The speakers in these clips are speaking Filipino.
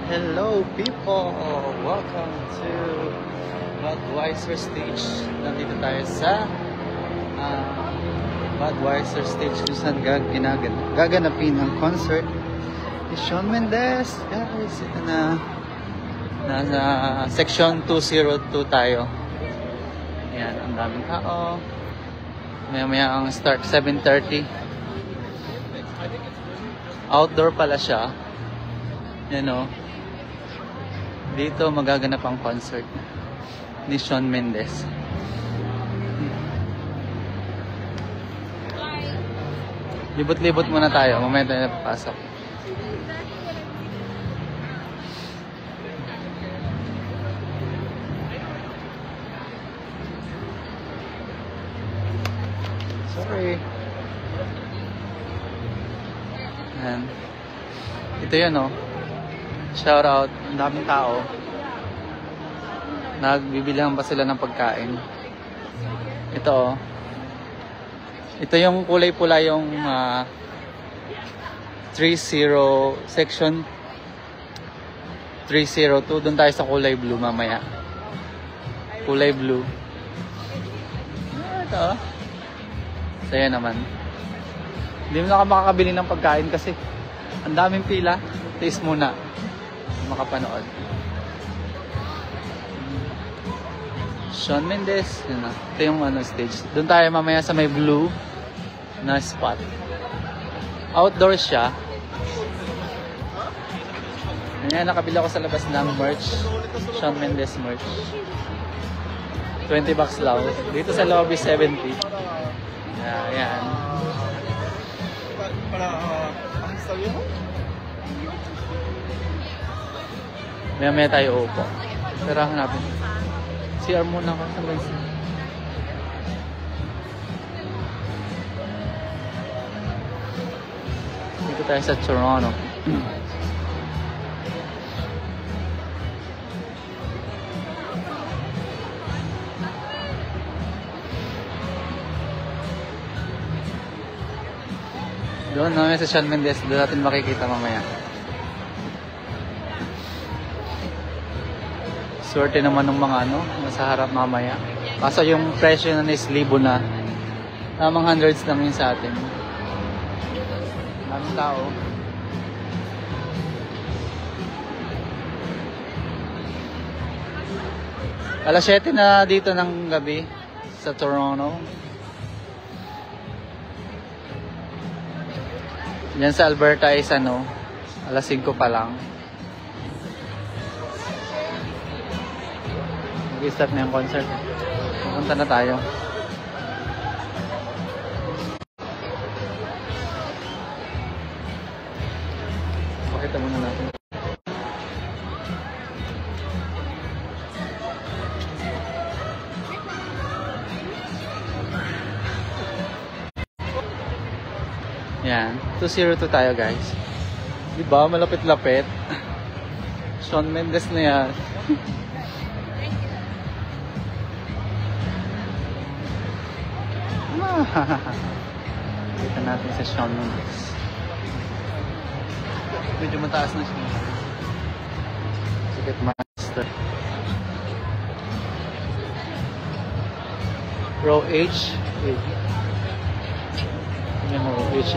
Hello people! Welcome to Budweiser Stage. Nandito tayo sa Budweiser Stage kung saan gaganapin ang concert ni Shawn Mendes. Guys, ito na. Nasa section 202 tayo. Ayan, ang daming tao. Maya ang start 7:30. Outdoor pala siya. Yan o. Dito magaganap ang concert ni Shawn Mendes. Libot-libot muna tayo. Mamaya tayo napapasok. Sorry. Ayan. Ito yan o. Shout out. Ang daming tao. Nagbibilihan pa sila ng pagkain. Ito o. Ito yung kulay pula yung 30 section 302. Doon tayo sa kulay blue mamaya. Kulay blue. Ito. Saya naman. Hindi mo na ka makakabili ng pagkain kasi ang daming pila. Taste muna. Makapanood. Shawn Mendes. Yun na. Ito yung stage. Doon tayo mamaya sa may blue na spot. Outdoor siya. Ayan, nakabili ako sa labas ng merch. Shawn Mendes merch. $20 lang. Dito sa lobby 70. Ayan. Maya tayo upo. Pero hanapin. CR muna ako. Saan ba yung CR? Dito tayo sa Toronto. Doon namin sa Shawn Mendes. Doon natin makikita mamaya. Swerte naman ng mga nasa harap mamaya. Kaso yung presyo na is libo na. Tamang hundreds lang yun sa atin. Daming tao. Alas 7 na dito ng gabi sa Toronto. Diyan sa Alberta is alas 5 pa lang. Mag-start na yung concert. Pupunta na tayo. Pakita muna natin. Yan. 202 tayo guys. Diba? Malapit-lapit. Shawn Mendes na yan. Kita natin sa Shawn Mendes. Medyo mataas na siya. Ticketmaster. Row H. Tingnan mo, row H.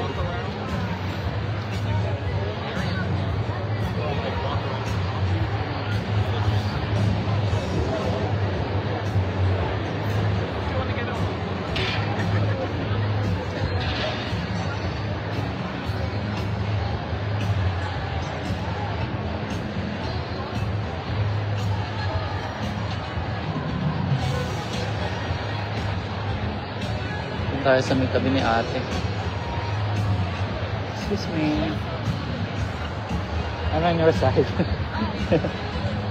Tayo sa may tabi ni ate. Excuse me. I'm on your side.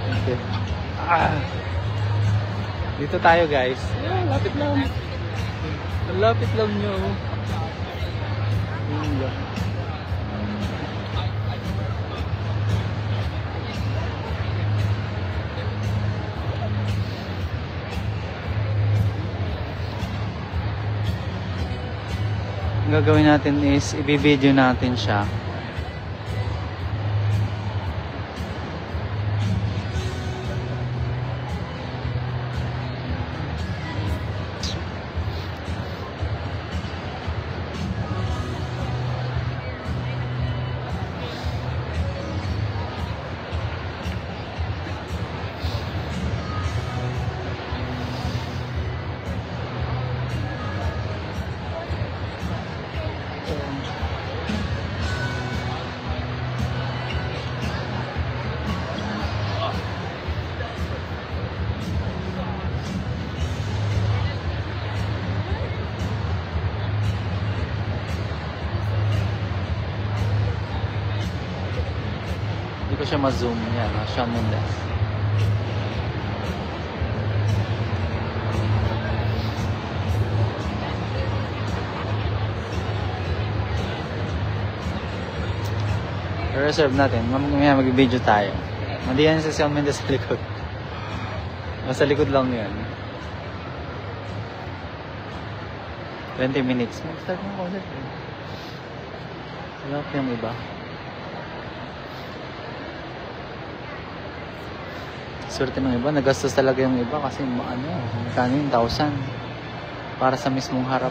Okay. Dito tayo guys. Lapit lang. Lapit lang nyo. Ang gagawin natin is i-video natin siya. Hindi ko siya ma-zoom. Yan, Shawn Mendes. Reserve natin. Mamaya mag-video tayo. Mandiyan si Shawn Mendes sa likod. Sa likod lang yan. 20 minutes. Mag-start ng concert. Wala pa yung iba. Swerte ng iba. Nagastos talaga yung iba kasi magkano yung 1,000 para sa mismong harap.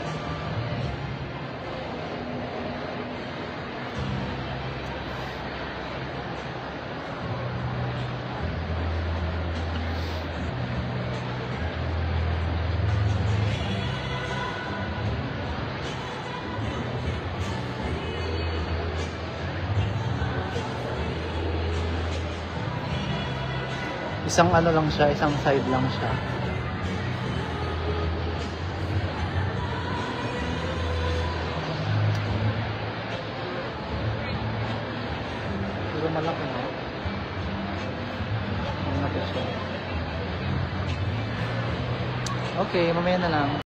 Isang lang siya, isang side lang siya. Pero malaki na. Malaki siya. Okay, mamaya na lang.